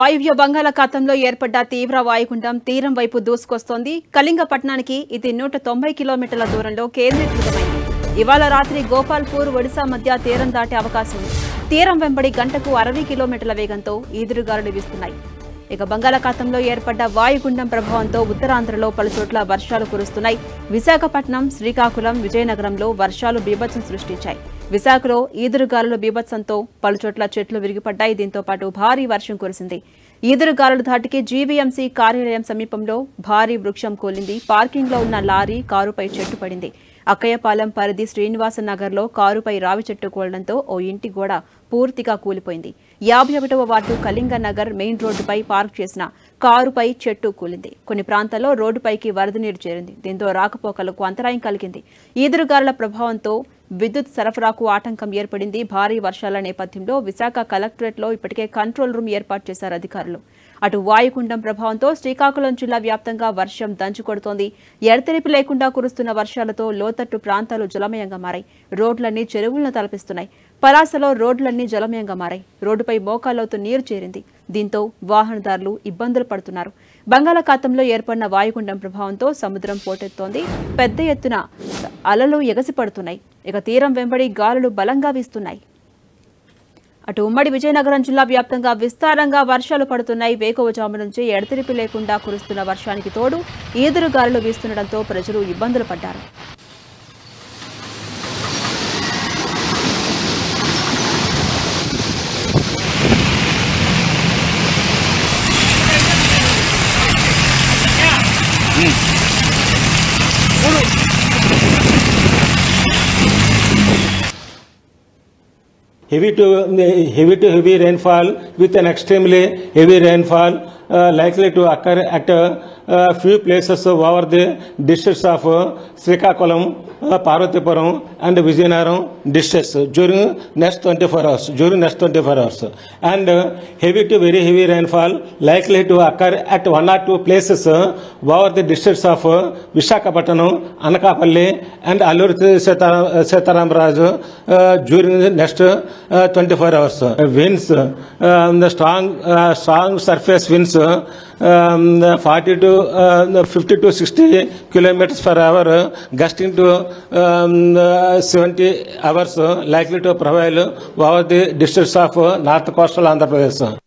వాయువ్య బంగాళాఖాతంలో ఏర్పడ్డ తీవ్ర వాయుగుండం తీరం వైపు దూసుకొస్తోంది. కళింగపట్నానికి ఇది 190 కిలోమీటర్ల దూరంలో కేంద్రీకృతమైంది. ఇవాళ రాత్రి గోపాల్పూర్, ఒడిశా మధ్య తీరం దాటే అవకాశం ఉంది. తీరం వెంబడి గంటకు 60 కిలోమీటర్ల వేగంతో ఈదురుగాలులు వీస్తున్నాయి. ఇక బంగాళాఖాతంలో ఏర్పడ్డ వాయుగుండం ప్రభావంతో ఉత్తరాంధ్రలో పలుచోట్ల వర్షాలు కురుస్తున్నాయి. విశాఖపట్నం, శ్రీకాకుళం, విజయనగరంలో వర్షాలు బీభత్సం సృష్టించాయి. విశాఖలో ఈదురుగాలుల బీభత్సంతో పలుచోట్ల చెట్లు విరిగిపడ్డాయి. దీంతో పాటు భారీ వర్షం కురిసింది. ఈదురుగాలుల ధాటికి జీవీఎంసీ కార్యాలయం సమీపంలో భారీ వృక్షం కూలింది. పార్కింగ్లో ఉన్న లారీ, కారుపై చెట్టు పడింది. అక్కయ్యపాలెం పరిధి శ్రీనివాస నగర్లో కారుపై రావి చెట్టు కూలడంతో ఓ ఇంటి గోడ పూర్తిగా కూలిపోయింది. 51వ వార్డు కళింగ నగర్ మెయిన్ రోడ్డుపై పార్క్ చేసిన కారుపై చెట్టు కూలింది. కొన్ని ప్రాంతాల్లో రోడ్డుపైకి వరద నీరు చేరింది. దీంతో రాకపోకలకు అంతరాయం కలిగింది. ఈదురుగాలుల ప్రభావంతో విద్యుత్ సరఫరాకు ఆటంకం ఏర్పడింది. భారీ వర్షాల నేపథ్యంలో విశాఖ కలెక్టరేట్లో ఇప్పటికే కంట్రోల్ రూమ్ ఏర్పాటు చేశారు అధికారులు. అటు వాయుగుండం ప్రభావంతో శ్రీకాకుళం జిల్లా వ్యాప్తంగా వర్షం దంచుకొడుతోంది. ఎడతెరిపి లేకుండా కురుస్తున్న వర్షాలతో లోతట్టు ప్రాంతాలు జలమయంగా మారాయి. రోడ్లన్నీ చెరువులను తలపిస్తున్నాయి. పలాసలో రోడ్లన్నీ జలమయంగా మారాయి. రోడ్డుపై మోకాల్లోతు నీరు చేరింది. దీంతో వాహనదారులు ఇబ్బందులు పడుతున్నారు. బంగాళాఖాతంలో ఏర్పడిన వాయుగుండం ప్రభావంతో సముద్రం పోటెత్తోంది. పెద్ద ఎత్తున అలలు ఎగసిపడుతున్నాయి. ఇక తీరం వెంబడి గాలులు బలంగా వీస్తున్నాయి. అటు ఉమ్మడి విజయనగరం జిల్లా వ్యాప్తంగా విస్తారంగా వర్షాలు పడుతున్నాయి. వేకువజాము నుంచి ఎడతెరిపి లేకుండా కురుస్తున్న వర్షానికి తోడు ఈదురుగాలులు వీస్తుండటంతో ప్రజలు ఇబ్బందులు పడ్డారు. Heavy to heavy rainfall with an extremely heavy rainfall likely to occur at few places over the districts of Srikakulam, Parvatipuram and Vizianagaram districts during next 24 hours. And heavy to very heavy rainfall likely to occur at one or two places over the districts of Visakhapatnam, Anakapalli and Alluri Sitaramraju during the next 24 hours. Winds, the strong surface winds 40 to 50 to 60 kilometers per hour, gusting to 70 hours likely to prevail over the districts of North Coastal Andhra Pradesh.